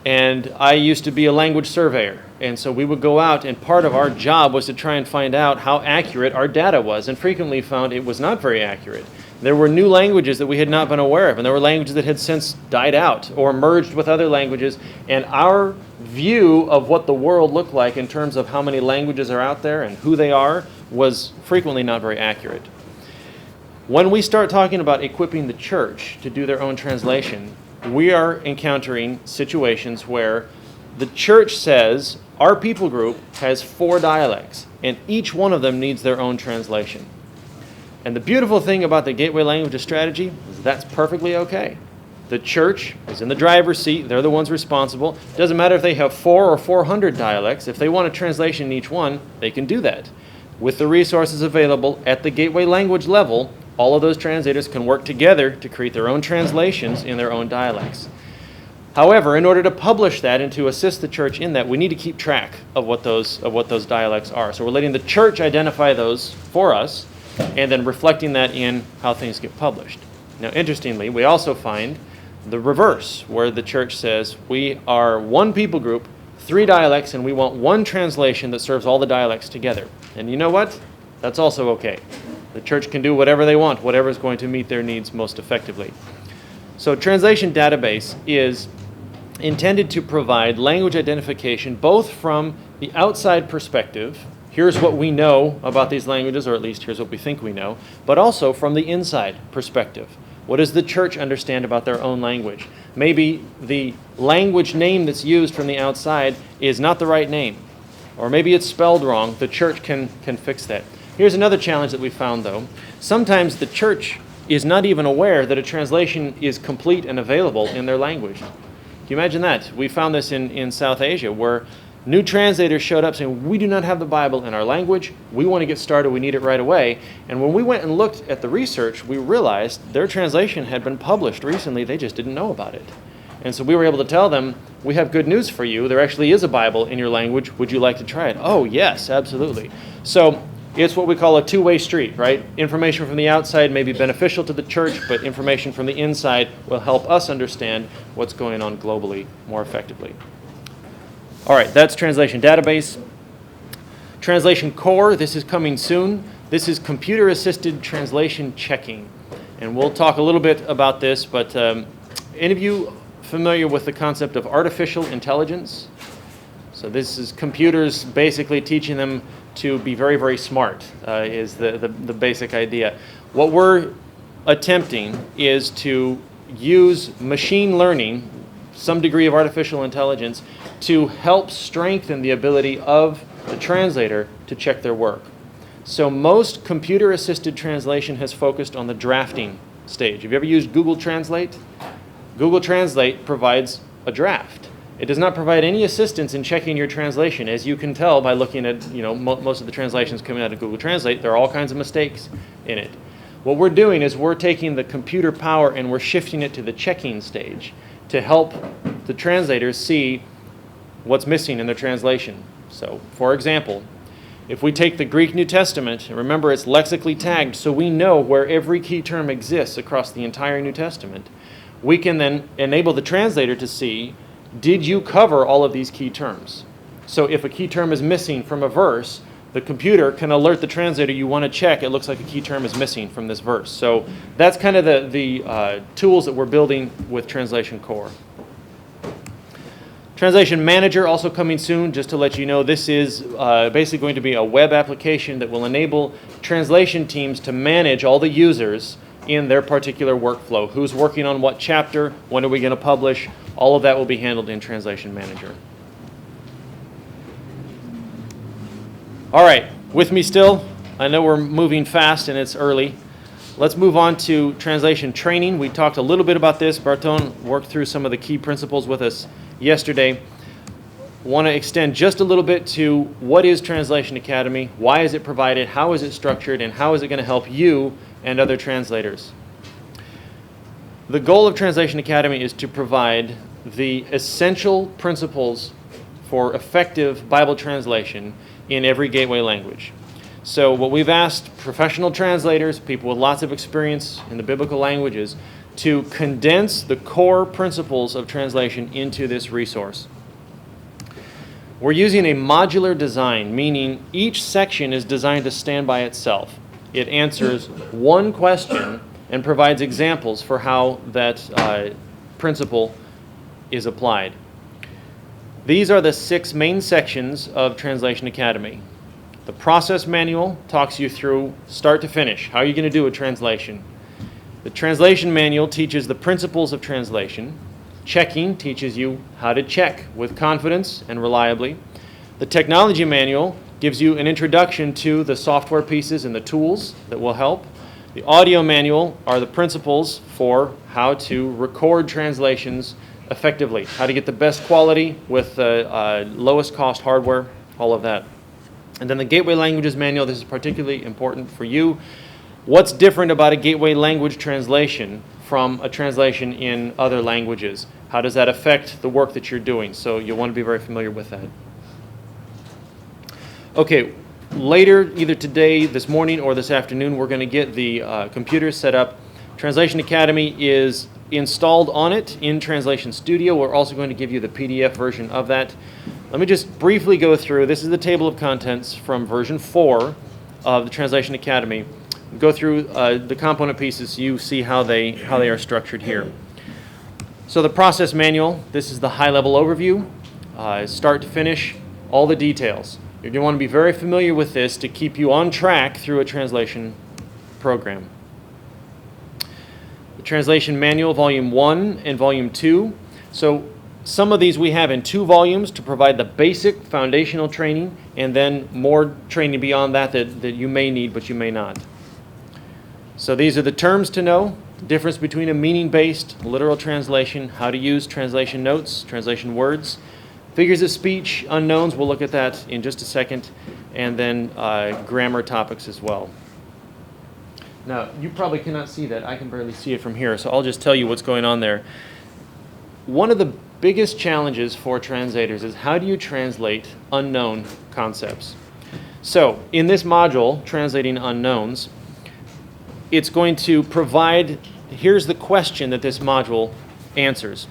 And I used to be a language surveyor, and so we would go out, and part of our job was to try and find out how accurate our data was, and frequently found it was not very accurate. There were new languages that we had not been aware of, and there were languages that had since died out or merged with other languages, and our view of what the world looked like in terms of how many languages are out there and who they are was frequently not very accurate. When we start talking about equipping the church to do their own translation, we are encountering situations where the church says our people group has 4 dialects, and each one of them needs their own translation. And the beautiful thing about the Gateway Languages strategy is that's perfectly okay. The church is in the driver's seat. They're the ones responsible. It doesn't matter if they have 4 or 400 dialects. If they want a translation in each one, they can do that. With the resources available at the Gateway language level, all of those translators can work together to create their own translations in their own dialects. However, in order to publish that and to assist the church in that, we need to keep track of what those dialects are. So we're letting the church identify those for us and then reflecting that in how things get published. Now, interestingly, we also find the reverse, where the church says, we are one people group, 3 dialects, and we want one translation that serves all the dialects together. And you know what? That's also okay. The church can do whatever they want, whatever is going to meet their needs most effectively. So translation database is intended to provide language identification both from the outside perspective, here's what we know about these languages, or at least here's what we think we know, but also from the inside perspective. What does the church understand about their own language? Maybe the language name that's used from the outside is not the right name. or maybe it's spelled wrong, the church can fix that. Here's another challenge that we found, though. Sometimes the church is not even aware that a translation is complete and available in their language. Can you imagine that? We found this in South Asia, where new translators showed up saying, we do not have the Bible in our language, we want to get started, we need it right away. And when we went and looked at the research, we realized their translation had been published recently, they just didn't know about it. And so we were able to tell them, we have good news for you, there actually is a Bible in your language, would you like to try it? Oh yes, absolutely. So it's what we call a two-way street, right? Information from the outside may be beneficial to the church, but information from the inside will help us understand what's going on globally more effectively. All right, that's Translation Database. Translation Core, this is coming soon. This is computer-assisted translation checking. And we'll talk a little bit about this, but any of you familiar with the concept of artificial intelligence? So this is computers basically teaching them to be very, very smart, is the basic idea. What we're attempting is to use machine learning, some degree of artificial intelligence, to help strengthen the ability of the translator to check their work. So most computer-assisted translation has focused on the drafting stage. Have you ever used Google Translate? Google Translate provides a draft. It does not provide any assistance in checking your translation. As you can tell by looking at most of the translations coming out of Google Translate, there are all kinds of mistakes in it. What we're doing is we're taking the computer power and we're shifting it to the checking stage to help the translators see what's missing in their translation. So, for example, if we take the Greek New Testament, and remember it's lexically tagged so we know where every key term exists across the entire New Testament, we can then enable the translator to see, did you cover all of these key terms? So if a key term is missing from a verse, the computer can alert the translator, you want to check, it looks like a key term is missing from this verse. So that's kind of the tools that we're building with Translation Core. Translation Manager also coming soon. Just to let you know, this is basically going to be a web application that will enable translation teams to manage all the users in their particular workflow. Who's working on what chapter, when are we going to publish, all of that will be handled in Translation Manager. All right, with me still? I know we're moving fast and it's early. Let's move on to translation training. We talked a little bit about this. Barton worked through some of the key principles with us yesterday. Want to extend just a little bit to what is Translation Academy, why is it provided, how is it structured, and how is it going to help you and other translators. The goal of Translation Academy is to provide the essential principles for effective Bible translation in every gateway language. So what we've asked professional translators, people with lots of experience in the biblical languages, to condense the core principles of translation into this resource. We're using a modular design, meaning each section is designed to stand by itself. It answers one question and provides examples for how that principle is applied. These are the 6 main sections of Translation Academy. The process manual talks you through start to finish. How are you going to do a translation? The translation manual teaches the principles of translation. Checking teaches you how to check with confidence and reliably. The technology manual gives you an introduction to the software pieces and the tools that will help. The audio manual are the principles for how to record translations effectively, how to get the best quality with the lowest cost hardware, all of that. And then the Gateway Languages manual, this is particularly important for you. What's different about a gateway language translation from a translation in other languages? How does that affect the work that you're doing? So you'll want to be very familiar with that. Okay, later, either today, this morning, or this afternoon, we're going to get the computer set up. Translation Academy is installed on it in Translation Studio. We're also going to give you the PDF version of that. Let me just briefly go through. This is the table of contents from version 4 of the Translation Academy. Go through the component pieces so you see how they are structured here. So the process manual, this is the high-level overview, start to finish, all the details. You're going to want to be very familiar with this to keep you on track through a translation program. The translation manual, volume 1 and volume 2. So Some of these we have in 2 volumes to provide the basic foundational training, and then more training beyond that that you may need but you may not. So these are the terms to know, the difference between a meaning-based literal translation, how to use translation notes, translation words, figures of speech, unknowns, we'll look at that in just a second, and then grammar topics as well. Now, you probably cannot see that. I can barely see it from here, so I'll just tell you what's going on there. One of the biggest challenges for translators is how do you translate unknown concepts? So, in this module, Translating Unknowns, it's going to provide, here's the question that this module answers.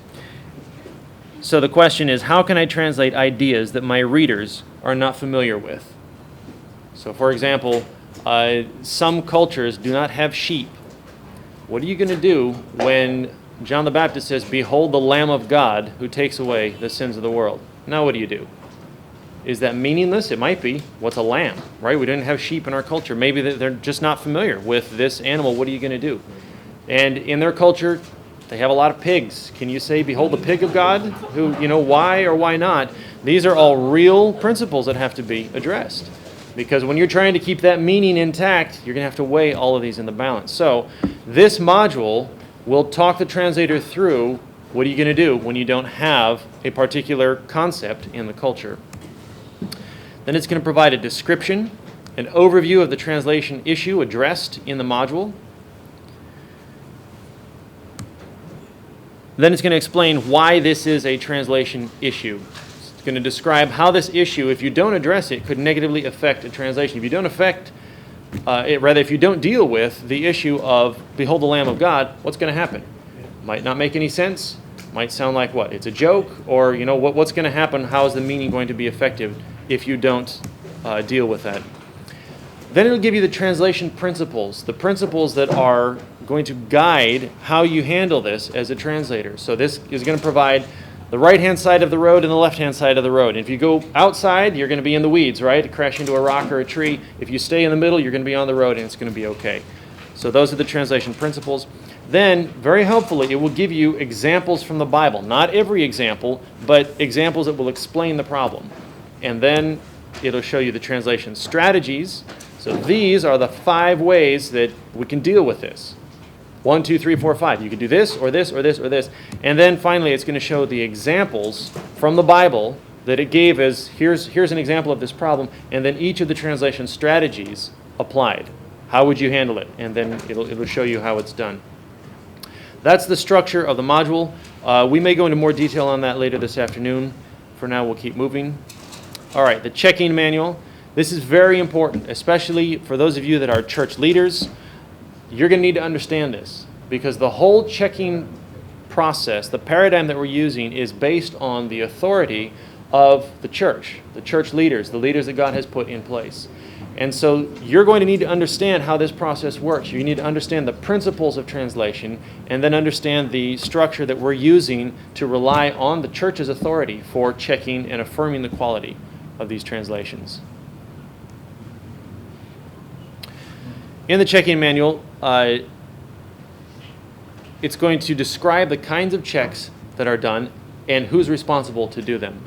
So the question is, how can I translate ideas that my readers are not familiar with? So for example, some cultures do not have sheep. What are you going to do when John the Baptist says, "Behold the Lamb of God who takes away the sins of the world"? Now what do? Is that meaningless? It might be. What's a lamb, right? We didn't have sheep in our culture. Maybe they're just not familiar with this animal. What are you going to do? And in their culture, they have a lot of pigs. Can you say, "Behold the pig of God"? Who, why or why not? These are all real principles that have to be addressed. Because when you're trying to keep that meaning intact, you're going to have to weigh all of these in the balance. So this module will talk the translator through what are you going to do when you don't have a particular concept in the culture. Then it's going to provide a description, an overview of the translation issue addressed in the module. Then it's going to explain why this is a translation issue. It's going to describe how this issue, if you don't address it, could negatively affect a translation. If you don't if you don't deal with the issue of "Behold the Lamb of God," what's going to happen? Might not make any sense. Might sound like what? It's a joke, or what's going to happen? How is the meaning going to be effective if you don't deal with that? Then it'll give you the translation principles, the principles that are going to guide how you handle this as a translator. So this is going to provide the right-hand side of the road and the left-hand side of the road. If you go outside, you're going to be in the weeds, right? Crash into a rock or a tree. If you stay in the middle, you're going to be on the road and it's going to be okay. So those are the translation principles. Then, very helpfully, it will give you examples from the Bible. Not every example, but examples that will explain the problem. And then it'll show you the translation strategies. So these are the 5 ways that we can deal with this. 1, 2, 3, 4, 5. You can do this, or this, or this, or this. And then finally, it's going to show the examples from the Bible that it gave as, here's an example of this problem, and then each of the translation strategies applied. How would you handle it? And then it'll show you how it's done. That's the structure of the module. We may go into more detail on that later this afternoon. For now, we'll keep moving. All right, the checking manual. This is very important, especially for those of you that are church leaders. You're going to need to understand this because the whole checking process, the paradigm that we're using, is based on the authority of the church leaders, the leaders that God has put in place. And so you're going to need to understand how this process works. You need to understand the principles of translation and then understand the structure that we're using to rely on the church's authority for checking and affirming the quality of these translations. In the checking manual, it's going to describe the kinds of checks that are done and who's responsible to do them.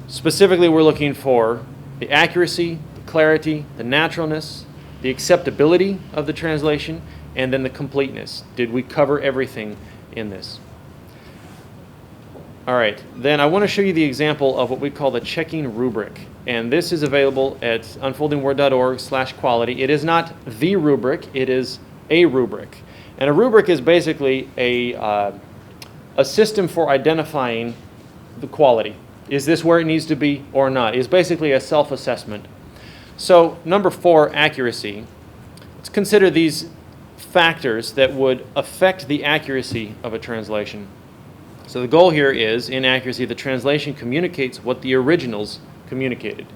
Specifically, we're looking for the accuracy, the clarity, the naturalness, the acceptability of the translation, and then the completeness. Did we cover everything in this? All right, then I want to show you the example of what we call the checking rubric. And this is available at unfoldingword.org/quality. It is not the rubric, it is a rubric. And a rubric is basically a system for identifying the quality. Is this where it needs to be or not? It's basically a self-assessment. So number 4, accuracy. Let's consider these factors that would affect the accuracy of a translation. So the goal here is, in accuracy, the translation communicates what the originals communicated.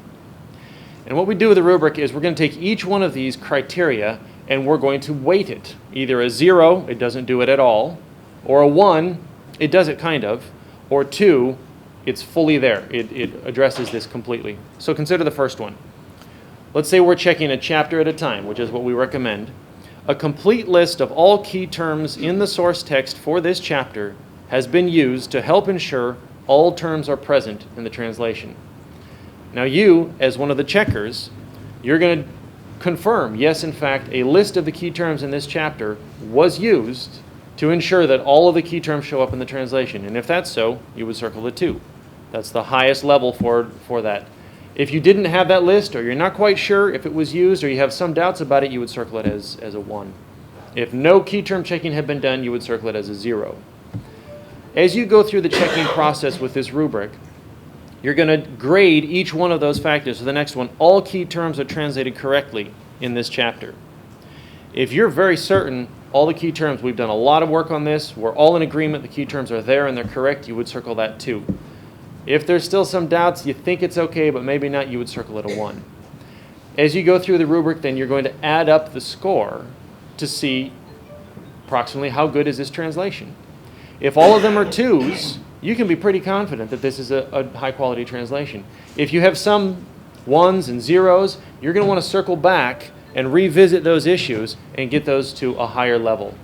And what we do with the rubric is we're going to take each one of these criteria and we're going to weight it. Either a 0, it doesn't do it at all, or a 1, it does it kind of, or 2, it's fully there. It addresses this completely. So consider the first one. Let's say we're checking a chapter at a time, which is what we recommend. A complete list of all key terms in the source text for this chapter has been used to help ensure all terms are present in the translation. Now you, as one of the checkers, you're going to confirm, yes, in fact, a list of the key terms in this chapter was used to ensure that all of the key terms show up in the translation. And if that's so, you would circle the 2. That's the highest level for that. If you didn't have that list, or you're not quite sure if it was used, or you have some doubts about it, you would circle it as a 1. If no key term checking had been done, you would circle it as a 0. As you go through the checking process with this rubric, you're going to grade each one of those factors. So the next one, all key terms are translated correctly in this chapter. If you're very certain all the key terms, we've done a lot of work on this, we're all in agreement the key terms are there and they're correct, you would circle that 2. If there's still some doubts, you think it's okay, but maybe not, you would circle it a 1. As you go through the rubric, then you're going to add up the score to see approximately how good is this translation. If all of them are 2s, you can be pretty confident that this is a high-quality translation. If you have some 1s and 0s, you're going to want to circle back and revisit those issues and get those to a higher level.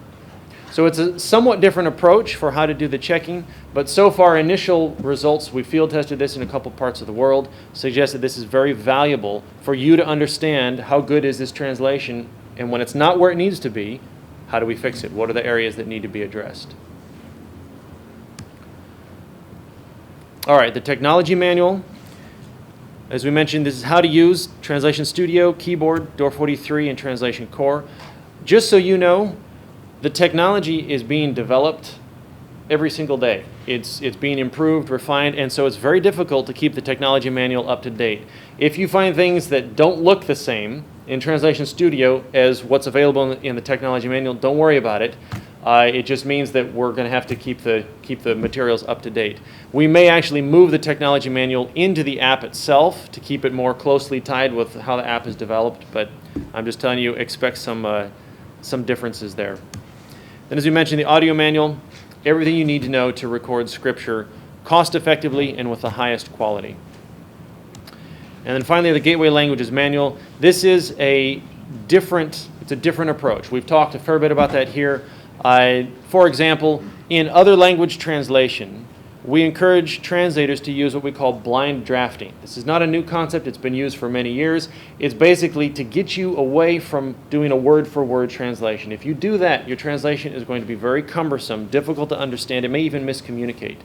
So it's a somewhat different approach for how to do the checking, but so far initial results, we field tested this in a couple parts of the world, suggest that this is very valuable for you to understand how good is this translation, and when it's not where it needs to be, how do we fix it? What are the areas that need to be addressed? All right, the technology manual. As we mentioned, this is how to use Translation Studio, Keyboard, Door 43, and Translation Core. Just so you know, the technology is being developed every single day. It's being improved, refined, and so it's very difficult to keep the technology manual up to date. If you find things that don't look the same in Translation Studio as what's available in the technology manual, don't worry about it. It just means that we're going to have to keep the materials up to date. We may actually move the technology manual into the app itself to keep it more closely tied with how the app is developed, but I'm just telling you, expect some differences there. Then, as we mentioned, the audio manual, everything you need to know to record Scripture cost effectively and with the highest quality. And then finally, the Gateway Languages Manual. This is a different approach. We've talked a fair bit about that here. For example, in other language translation, we encourage translators to use what we call blind drafting. This is not a new concept. It's been used for many years. It's basically to get you away from doing a word-for-word translation. If you do that, your translation is going to be very cumbersome, difficult to understand. It may even miscommunicate.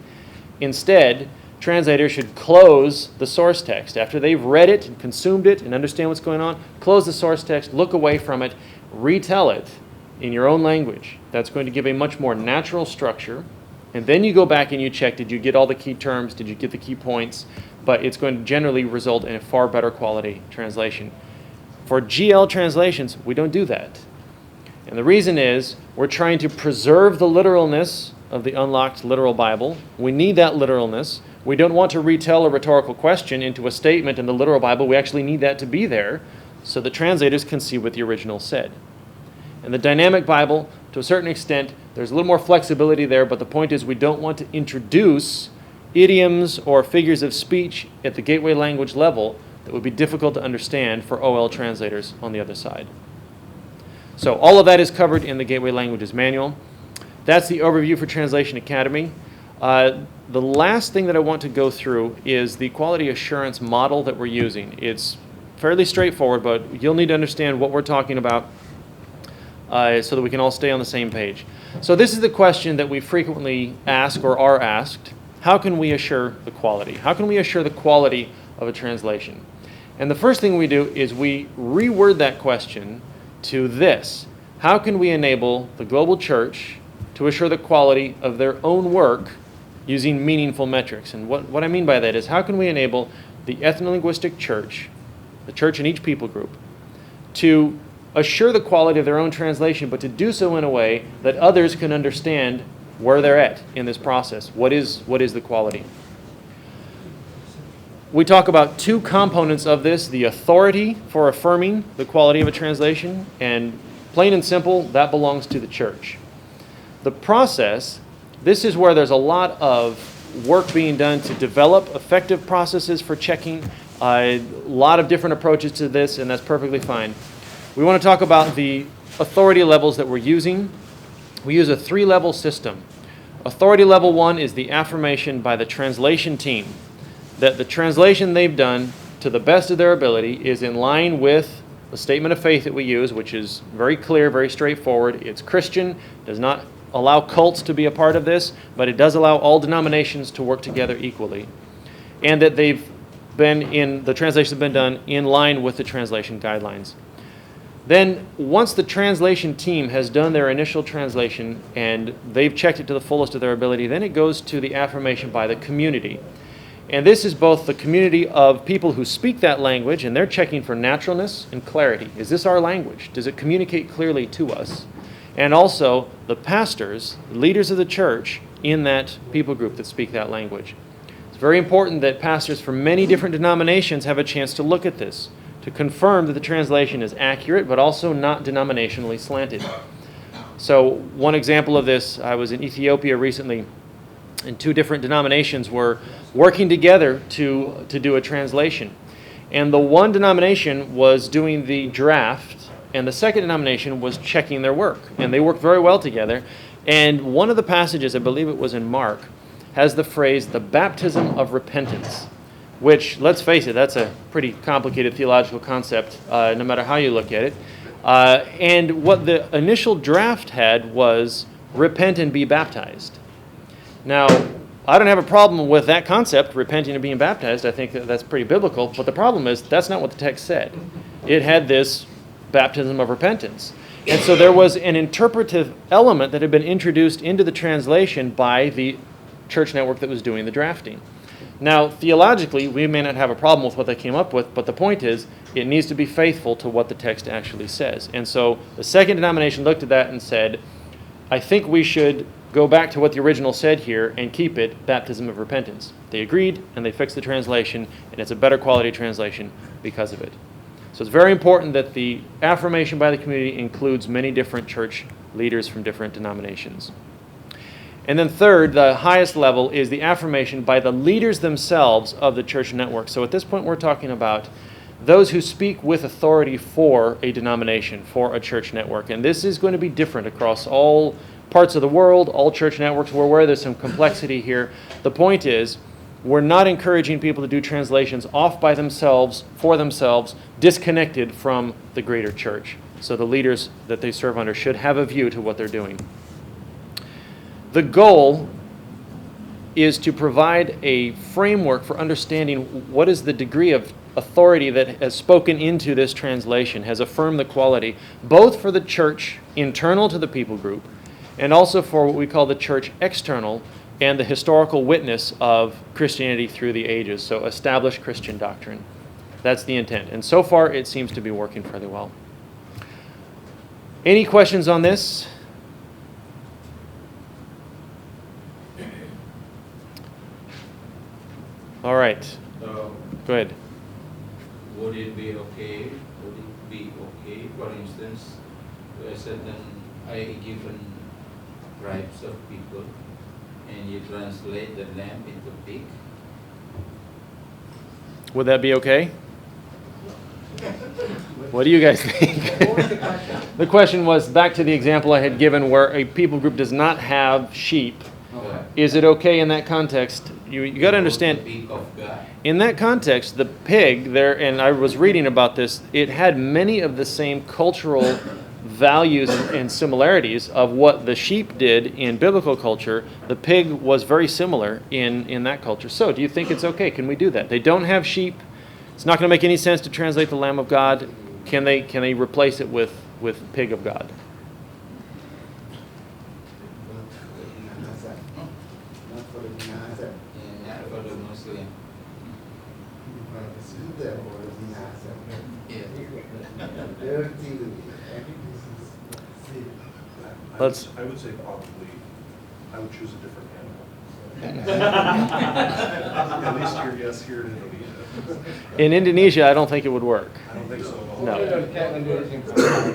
Instead, translators should close the source text. After they've read it and consumed it and understand what's going on, close the source text, look away from it, retell it in your own language. That's going to give a much more natural structure. And then you go back and you check, did you get all the key terms? Did you get the key points? But it's going to generally result in a far better quality translation. For GL translations, we don't do that. And the reason is we're trying to preserve the literalness of the unlocked literal Bible. We need that literalness. We don't want to retell a rhetorical question into a statement in the literal Bible. We actually need that to be there so the translators can see what the original said. In the dynamic Bible, to a certain extent, there's a little more flexibility there, but the point is we don't want to introduce idioms or figures of speech at the gateway language level that would be difficult to understand for OL translators on the other side. So all of that is covered in the Gateway Languages Manual. That's the overview for Translation Academy. The last thing that I want to go through is the quality assurance model that we're using. It's fairly straightforward, but you'll need to understand what we're talking about so that we can all stay on the same page. So this is the question that we frequently ask or are asked. How can we assure the quality? How can we assure the quality of a translation? And the first thing we do is we reword that question to this. How can we enable the global church to assure the quality of their own work using meaningful metrics? And what I mean by that is, how can we enable the ethno-linguistic church, the church in each people group, to assure the quality of their own translation, but to do so in a way that others can understand where they're at in this process. What is the quality? We talk about two components of this, the authority for affirming the quality of a translation, and plain and simple, that belongs to the church. The process, this is where there's a lot of work being done to develop effective processes for checking, a lot of different approaches to this, and that's perfectly fine. We want to talk about the authority levels that we're using. We use a 3-level system. Authority level 1 is the affirmation by the translation team that the translation they've done to the best of their ability is in line with the statement of faith that we use, which is very clear, very straightforward. It's Christian, does not allow cults to be a part of this, but it does allow all denominations to work together equally. And that the translations have been done in line with the translation guidelines. Then, once the translation team has done their initial translation and they've checked it to the fullest of their ability, then it goes to the affirmation by the community. And this is both the community of people who speak that language, and they're checking for naturalness and clarity. Is this our language? Does it communicate clearly to us? And also the pastors, leaders of the church in that people group that speak that language. It's very important that pastors from many different denominations have a chance to look at this, to confirm that the translation is accurate, but also not denominationally slanted. So one example of this, I was in Ethiopia recently, and 2 different denominations were working together to do a translation. And the one denomination was doing the draft, and the second denomination was checking their work. And they worked very well together. And one of the passages, I believe it was in Mark, has the phrase, the baptism of repentance, which, let's face it, that's a pretty complicated theological concept, no matter how you look at it. And what the initial draft had was, repent and be baptized. Now, I don't have a problem with that concept, repenting and being baptized. I think that's pretty biblical. But the problem is, that's not what the text said. It had this baptism of repentance. And so there was an interpretive element that had been introduced into the translation by the church network that was doing the drafting. Now, theologically, we may not have a problem with what they came up with, but the point is, it needs to be faithful to what the text actually says. And so the second denomination looked at that and said, I think we should go back to what the original said here and keep it baptism of repentance. They agreed, and they fixed the translation, and it's a better quality translation because of it. So it's very important that the affirmation by the community includes many different church leaders from different denominations. And then third, the highest level, is the affirmation by the leaders themselves of the church network. So at this point, we're talking about those who speak with authority for a denomination, for a church network. And this is going to be different across all parts of the world, all church networks. We're aware there's some complexity here. The point is, we're not encouraging people to do translations off by themselves, for themselves, disconnected from the greater church. So the leaders that they serve under should have a view to what they're doing. The goal is to provide a framework for understanding what is the degree of authority that has spoken into this translation, has affirmed the quality, both for the church internal to the people group, and also for what we call the church external and the historical witness of Christianity through the ages, so established Christian doctrine. That's the intent. And so far, it seems to be working fairly well. Any questions on this? All right. Go ahead. Would it be okay, for instance, to a certain given tribes of people, and you translate the lamb into pig? Would that be okay? What do you guys think? The question was, back to the example I had given where a people group does not have sheep. Is it okay in that context? You got to understand, The pig of God. in that context, the pig there, and I was reading about this, it had many of the same cultural values and similarities of what the sheep did in biblical culture. The pig was very similar in that culture. So do you think it's okay? Can we do that? They don't have sheep. It's not going to make any sense to translate the Lamb of God. Can they replace it with pig of God? Yeah, for the Muslim. Let's- I would say probably, I would choose a different animal. At least here in Indonesia. In Indonesia, I don't think it would work. I don't think so. No.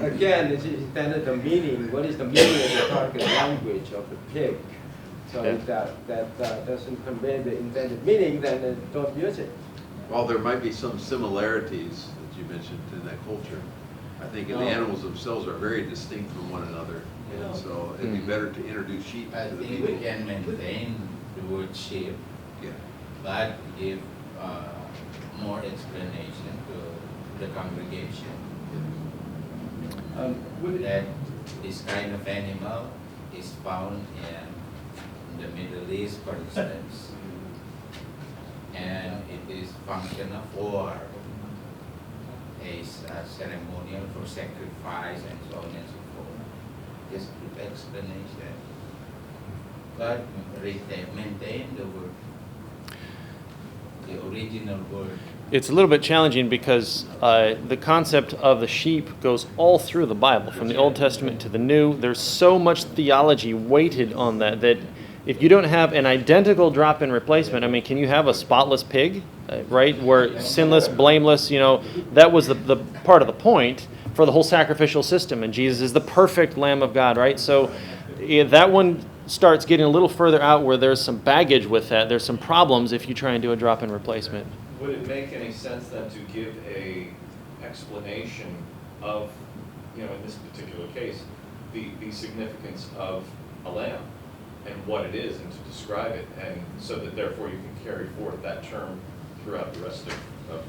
Again, it's intended the meaning, what is the meaning of the target language of the pig? So Yeah. if that doesn't convey the intended meaning, then don't use it. While there might be some similarities that you mentioned in that culture, I think the animals themselves are very distinct from one another. And so it'd be better to introduce sheep I to the think we people. can maintain the word sheep, Yeah. but give more explanation to the congregation that this kind of animal is found in the Middle East, for instance, and it is functional for a ceremonial for sacrifice and so on and so forth. Just give explanation, but maintain the word, the original word. It's a little bit challenging because the concept of the sheep goes all through the Bible, from the Old Testament to the New. There's so much theology weighted on that if you don't have an identical drop-in replacement, I mean, can you have a spotless pig, right? Where sinless, blameless, that was the part of the point for the whole sacrificial system, and Jesus is the perfect Lamb of God, right? So that one starts getting a little further out where there's some baggage with that. There's some problems if you try and do a drop-in replacement. Would it make any sense then to give a explanation of, in this particular case, the significance of a lamb and what it is, and to describe it, and so that therefore you can carry forth that term throughout the rest of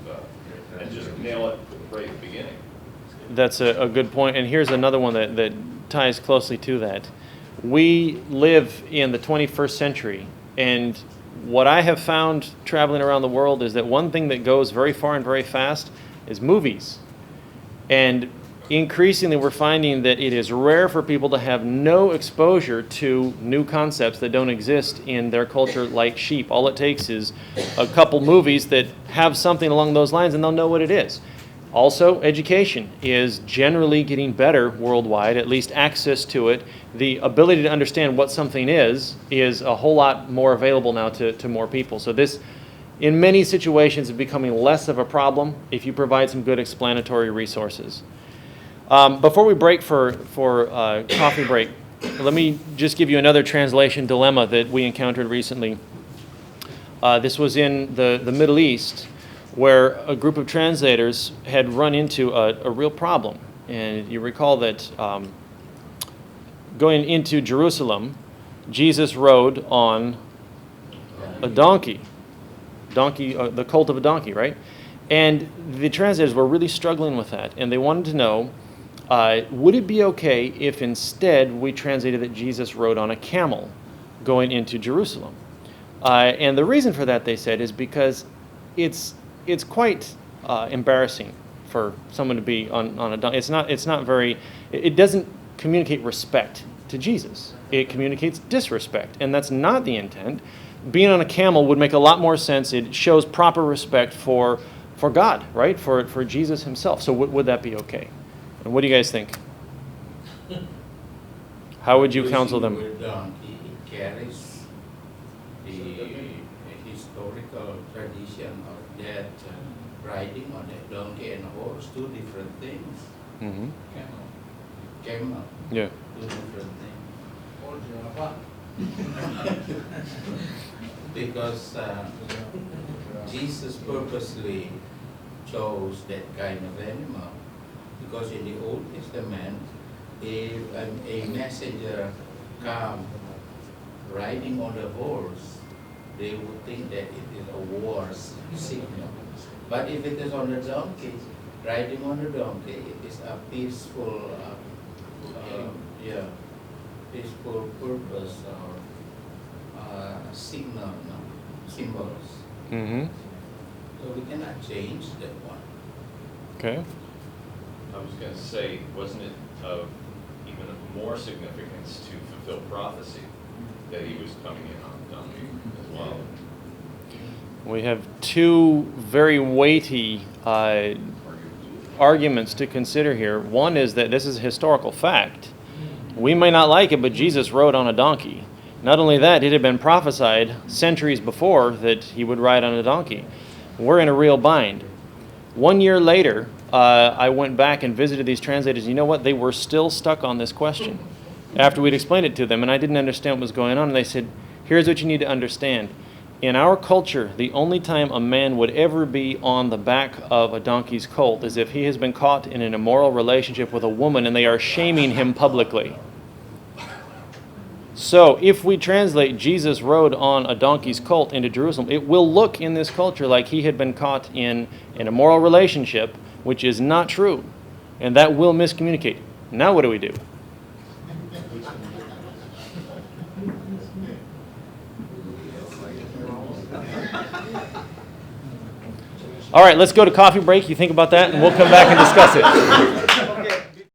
and just nail it right at the beginning? That's a good point. And here's another one that ties closely to that. We live in the 21st century, and what I have found traveling around the world is that one thing that goes very far and very fast is movies. And increasingly we're finding that it is rare for people to have no exposure to new concepts that don't exist in their culture, like sheep. All it takes is a couple movies that have something along those lines and they'll know what it is. Also, education is generally getting better worldwide, at least access to it. The ability to understand what something is a whole lot more available now to more people. So this, in many situations, is becoming less of a problem if you provide some good explanatory resources. Before we break for coffee break, let me just give you another translation dilemma that we encountered recently. This was in the Middle East, where a group of translators had run into a real problem. And you recall that going into Jerusalem, Jesus rode on a donkey, the colt of a donkey, right? And the translators were really struggling with that, and they wanted to know, would it be okay if instead we translated that Jesus rode on a camel going into Jerusalem? And the reason for that, they said, is because it's quite embarrassing for someone to be on a donkey. It's not very. It doesn't communicate respect to Jesus. It communicates disrespect, and that's not the intent. Being on a camel would make a lot more sense. It shows proper respect for God, right? For Jesus Himself. So would that be okay? And what do you guys think? How would you counsel them? Using the donkey, it carries the historical tradition of that riding on a donkey and a horse, two different things. Mm-hmm. Camel, Yeah. two different things. Because Jesus purposely chose that kind of animal, because in the Old Testament, if a messenger come riding on a horse, they would think that it is a war signal. But if it is on a donkey, riding on a donkey, it is a peaceful, peaceful purpose or signal, symbols. Mm-hmm. So we cannot change that one. Okay. I was going to say, wasn't it of even more significance to fulfill prophecy that he was coming in on a donkey as well? We have two very weighty arguments to consider here. One is that this is a historical fact. We may not like it, but Jesus rode on a donkey. Not only that, it had been prophesied centuries before that he would ride on a donkey. We're in a real bind. 1 year later, I went back and visited these translators. You know what? They were still stuck on this question after we'd explained it to them, and I didn't understand what was going on. And they said, here's what you need to understand. In our culture, the only time a man would ever be on the back of a donkey's colt is if he has been caught in an immoral relationship with a woman and they are shaming him publicly. So if we translate Jesus rode on a donkey's colt into Jerusalem, it will look in this culture like he had been caught in an immoral relationship, which is not true. And that will miscommunicate. Now what do we do? All right, let's go to coffee break. You think about that, and we'll come back and discuss it.